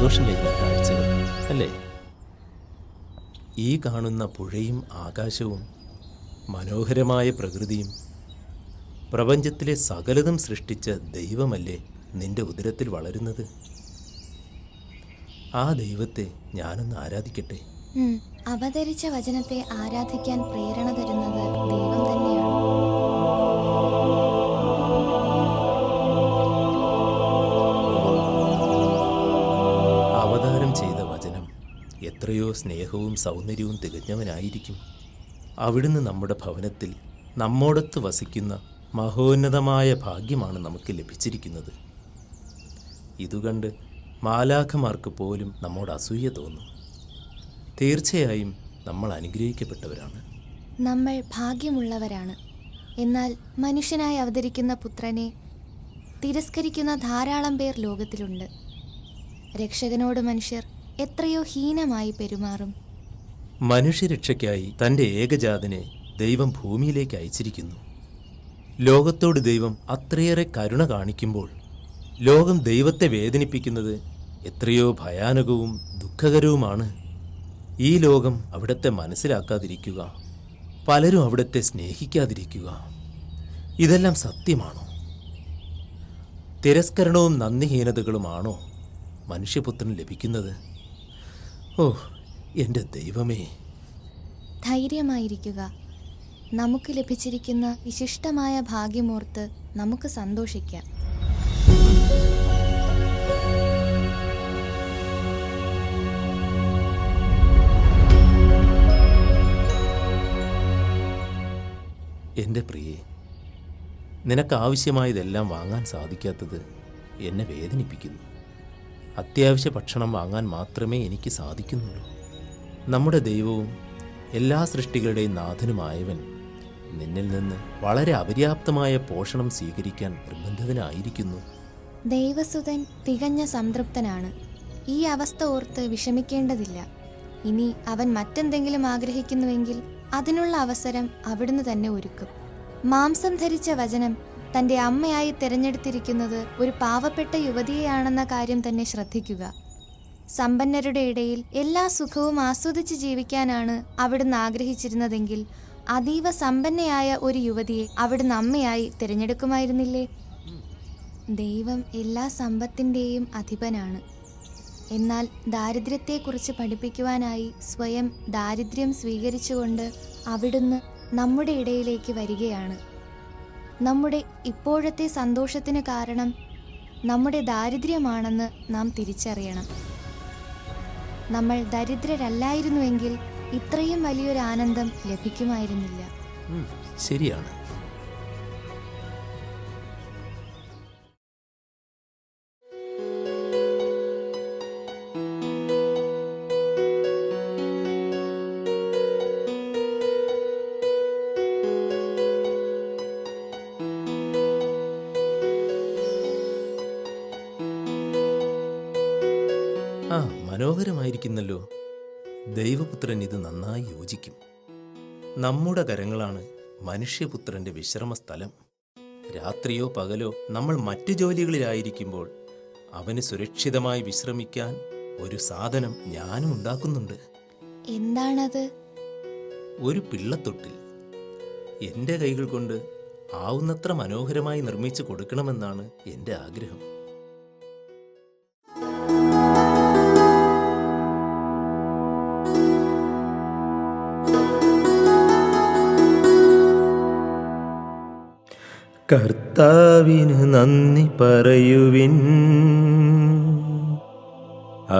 സന്തോഷമേകുന്ന കാഴ്ചകൾ അല്ലേ? ഈ കാണുന്ന പുഴയും ആകാശവും മനോഹരമായ പ്രകൃതിയും പ്രപഞ്ചത്തിലെ സകലതും സൃഷ്ടിച്ച ദൈവമല്ലേ നിന്റെ ഉദരത്തിൽ വളരുന്നത്? ആ ദൈവത്തെ ഞാനൊന്ന് ആരാധിക്കട്ടെ. അവതരിച്ച വചനത്തെ ആരാധിക്കാൻ പ്രേരണ തരുന്നത് ദൈവം തന്നെയാണ്. അവതാരം ചെയ്ത വചനം എത്രയോ സ്നേഹവും സൗന്ദര്യവും തികഞ്ഞവനായിരിക്കും. അവിടുന്ന് നമ്മുടെ ഭവനത്തിൽ നമ്മോടൊത്ത് വസിക്കുന്ന മഹോന്നതമായ ഭാഗ്യമാണ് നമുക്ക് ലഭിച്ചിരിക്കുന്നത്. ഇതുകണ്ട് മാലാഖമാർക്ക് പോലും നമ്മോട് അസൂയ തോന്നും. തീർച്ചയായും നമ്മൾ അനുഗ്രഹിക്കപ്പെട്ടവരാണ്. നമ്മൾ ഭാഗ്യമുള്ളവരാണ്. എന്നാൽ മനുഷ്യനായി അവതരിക്കുന്ന പുത്രനെ തിരസ്കരിക്കുന്ന ധാരാളം പേർ ലോകത്തിലുണ്ട്. രക്ഷകനോട് മനുഷ്യർ എത്രയോ ഹീനമായി പെരുമാറും. മനുഷ്യരക്ഷയ്ക്കായി തൻ്റെ ഏകജാതനെ ദൈവം ഭൂമിയിലേക്ക് അയച്ചിരിക്കുന്നു. ലോകത്തോട് ദൈവം അത്രയേറെ കരുണ കാണിക്കുമ്പോൾ ലോകം ദൈവത്തെ വേദനിപ്പിക്കുന്നത് എത്രയോ ഭയാനകവും ദുഃഖകരവുമാണ്. ഈ ലോകം അവിടത്തെ മനസ്സിലാക്കാതിരിക്കുക, പലരും അവിടത്തെ സ്നേഹിക്കാതിരിക്കുക, ഇതെല്ലാം സത്യമാണോ? തിരസ്കരണവും നന്ദിഹീനതകളുമാണോ മനുഷ്യപുത്രന് ലഭിക്കുന്നത്? ഓ എൻ്റെ ദൈവമേ! ധൈര്യമായിരിക്കുക. നമുക്ക് ലഭിച്ചിരിക്കുന്ന വിശിഷ്ടമായ ഭാഗ്യമോർത്ത് നമുക്ക് സന്തോഷിക്കാം. എൻ്റെ പ്രിയേ, നിനക്കാവശ്യമായതെല്ലാം വാങ്ങാൻ സാധിക്കാത്തത് എന്നെ വേദനിപ്പിക്കുന്നു. അത്യാവശ്യ ഭക്ഷണം വാങ്ങാൻ മാത്രമേ എനിക്ക് സാധിക്കുന്നുള്ളൂ. നമ്മുടെ ദൈവവും എല്ലാ സൃഷ്ടികളുടെയും നാഥനുമായവൻ നിന്നിൽ നിന്ന് വളരെ അപര്യാപ്തമായ പോഷണം സ്വീകരിക്കാൻ നിർബന്ധിതനായിരിക്കുന്നു. ദൈവസുതൻ തികഞ്ഞ സംതൃപ്തനാണ്. ഈ അവസ്ഥ ഓർത്ത് വിഷമിക്കേണ്ടതില്ല. ഇനി അവൻ മറ്റെന്തെങ്കിലും ആഗ്രഹിക്കുന്നുവെങ്കിൽ അതിനുള്ള അവസരം അവിടുന്ന് തന്നെ ഒരുക്കും. മാംസം ധരിച്ച വചനം തൻ്റെ അമ്മയായി തിരഞ്ഞെടുത്തിരിക്കുന്നത് ഒരു പാവപ്പെട്ട യുവതിയെയാണെന്ന കാര്യം തന്നെ ശ്രദ്ധിക്കുക. സമ്പന്നരുടെ ഇടയിൽ എല്ലാ സുഖവും ആസ്വദിച്ച് ജീവിക്കാനാണ് അവിടുന്ന് ആഗ്രഹിച്ചിരുന്നതെങ്കിൽ അതീവ സമ്പന്നയായ ഒരു യുവതിയെ അവിടുന്ന് അമ്മയായി തിരഞ്ഞെടുക്കുമായിരുന്നില്ലേ? ദൈവം എല്ലാ സമ്പത്തിൻ്റെയും അധിപനാണ്. എന്നാൽ ദാരിദ്ര്യത്തെക്കുറിച്ച് പഠിപ്പിക്കുവാനായി സ്വയം ദാരിദ്ര്യം സ്വീകരിച്ചുകൊണ്ട് അവിടുന്ന് നമ്മുടെ ഇടയിലേക്ക് വരികയാണ്. നമ്മുടെ ഇപ്പോഴത്തെ സന്തോഷത്തിന് കാരണം നമ്മുടെ ദാരിദ്ര്യമാണെന്ന് നാം തിരിച്ചറിയണം. നമ്മൾ ദരിദ്രരല്ലായിരുന്നുവെങ്കിൽ ഇത്രയും വലിയൊരു ആനന്ദം ലഭിക്കുമായിരുന്നില്ല. ശരിയാണ്. മനോഹരമായിരിക്കുന്നല്ലോ. ദൈവപുത്രൻ ഇത് നന്നായി യോജിക്കും. നമ്മുടെ കരങ്ങളാണ് മനുഷ്യപുത്രന്റെ വിശ്രമസ്ഥലം. രാത്രിയോ പകലോ നമ്മൾ മറ്റു ജോലികളിലായിരിക്കുമ്പോൾ അവന് സുരക്ഷിതമായി വിശ്രമിക്കാൻ ഒരു സാധനം ഞാനും ഉണ്ടാക്കുന്നുണ്ട്. എന്താണത്? ഒരു പിള്ളത്തൊട്ടിൽ. എൻ്റെ കൈകൾ കൊണ്ട് ആവുന്നത്ര മനോഹരമായി നിർമ്മിച്ചു കൊടുക്കണമെന്നാണ് എൻ്റെ ആഗ്രഹം. കർത്താവിന് നന്ദി പറയുവിൻ,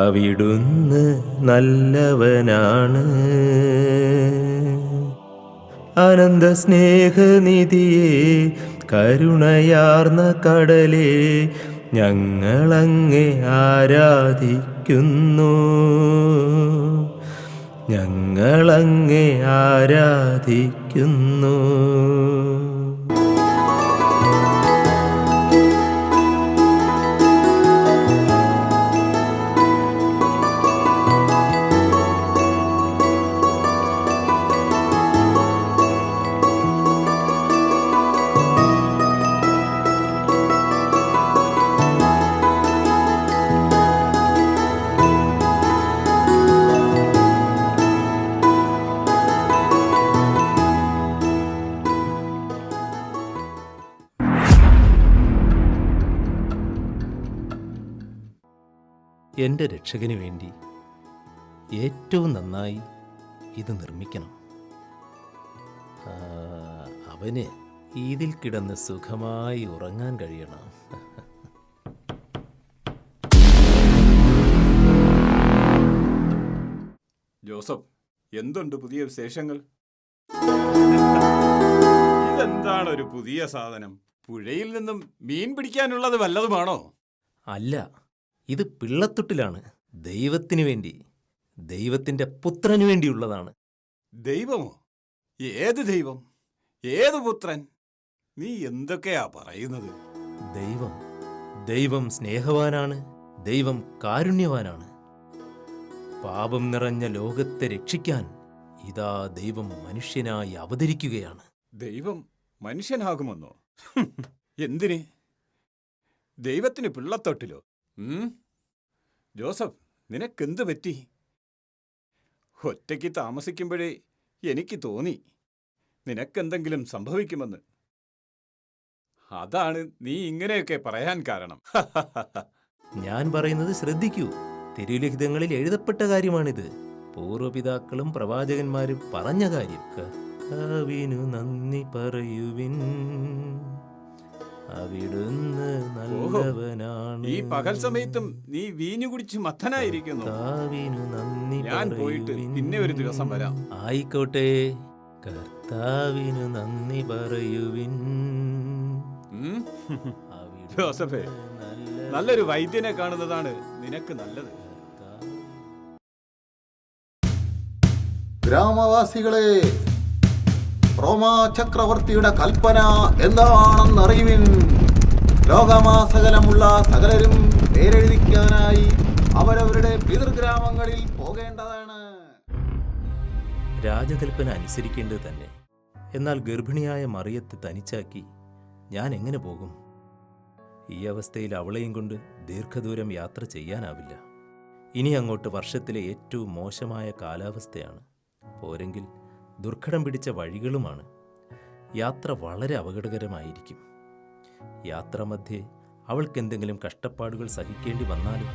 അവിടുന്ന് നല്ലവനാണ്. അനന്ത സ്നേഹനിധിയെ, കരുണയാർന്ന കടലേ, ഞങ്ങളങ്ങെ ആരാധിക്കുന്നു, ഞങ്ങളങ്ങെ ആരാധിക്കുന്നു. എൻ്റെ രക്ഷകന് വേണ്ടി ഏറ്റവും നന്നായി ഇത് നിർമ്മിക്കണം. അവന് ഇതിൽ കിടന്ന് സുഖമായി ഉറങ്ങാൻ കഴിയണം. ജോസഫ്, എന്തുണ്ട് പുതിയ വിശേഷങ്ങൾ? ഇതെന്താണ് ഒരു പുതിയ സാധനം? പുഴയിൽ നിന്നും മീൻ പിടിക്കാനുള്ളത് വല്ലതുമാണോ? അല്ല, ഇത് പിള്ളത്തൊട്ടിലാണ്. ദൈവത്തിന് വേണ്ടി, ദൈവത്തിൻ്റെ പുത്രനു വേണ്ടിയുള്ളതാണ്. ദൈവമോ? ഏത് ദൈവം? ഏത് പുത്രൻ? നീ എന്തൊക്കെയാ പറയുന്നത്? ദൈവം സ്നേഹവാനാണ്. ദൈവം കാരുണ്യവാനാണ്. പാപം നിറഞ്ഞ ലോകത്തെ രക്ഷിക്കാൻ ഇതാ ദൈവം മനുഷ്യനായി അവതരിക്കുകയാണ്. ദൈവം മനുഷ്യനാകുമെന്നോ? എന്തിന്? ദൈവത്തിന് പിള്ളത്തൊട്ടിലോ? ജോസഫ്, നിനക്കെന്ത് പറ്റി? ഒറ്റയ്ക്ക് താമസിക്കുമ്പോഴേ എനിക്ക് തോന്നി നിനക്കെന്തെങ്കിലും സംഭവിക്കുമെന്ന്. അതാണ് നീ ഇങ്ങനെയൊക്കെ പറയാൻ കാരണം. ഞാൻ പറയുന്നത് ശ്രദ്ധിക്കൂ. തിരുലിഖിതങ്ങളിൽ എഴുതപ്പെട്ട കാര്യമാണിത്. പൂർവപിതാക്കളും പ്രവാചകന്മാരും പറഞ്ഞ കാര്യം. കർത്താവിനു നന്ദി പറയുവിൻ, അവിടുന്ന് നല്ലവനാണ്. ഈ പകൽ സമയത്തും നീ വീഞ്ഞു കുടിച്ച് മത്തനായിരിക്കുന്നു. കർത്താവിനു നന്ദി ഞാൻ പോയിട്ട് പിന്നെ ഒരു ദിവസം വരാം. ആയിക്കോട്ടെ. കർത്താവിനു നന്ദി പറയുവിൻ. ജോസഫേ, നല്ലൊരു വൈദ്യനെ കാണുന്നതാണ് നിനക്ക് നല്ലത്. ഗ്രാമവാസികളെ, റോമാ ചക്രവർത്തിയുടെ കൽപ്പന എന്താണെന്നറിയുവിൻ. ലോകമാസകലമുള്ള സകലരും പേരെഴുതിക്കാനായി അവരവരുടെ പിതൃഗ്രാമങ്ങളിൽ പോകേണ്ടതാണ്. രാജകൽപ്പന അനുസരിക്കേണ്ടത് തന്നെ. എന്നാൽ ഗർഭിണിയായ മറിയത്തെ തനിച്ചാക്കി ഞാൻ എങ്ങനെ പോകും? ഈ അവസ്ഥയിൽ അവളെയും കൊണ്ട് ദീർഘദൂരം യാത്ര ചെയ്യാനാവില്ല. ഇനി അങ്ങോട്ട് വർഷത്തിലെ ഏറ്റവും മോശമായ കാലാവസ്ഥയാണ്. പോരെങ്കിൽ ദുർഘടം പിടിച്ച വഴികളുമാണ്. യാത്ര വളരെ അപകടകരമായിരിക്കും. യാത്രാമധ്യേ അവൾക്കെന്തെങ്കിലും കഷ്ടപ്പാടുകൾ സഹിക്കേണ്ടി വന്നാലും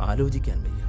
ആലോചിക്കാൻ വയ്യ.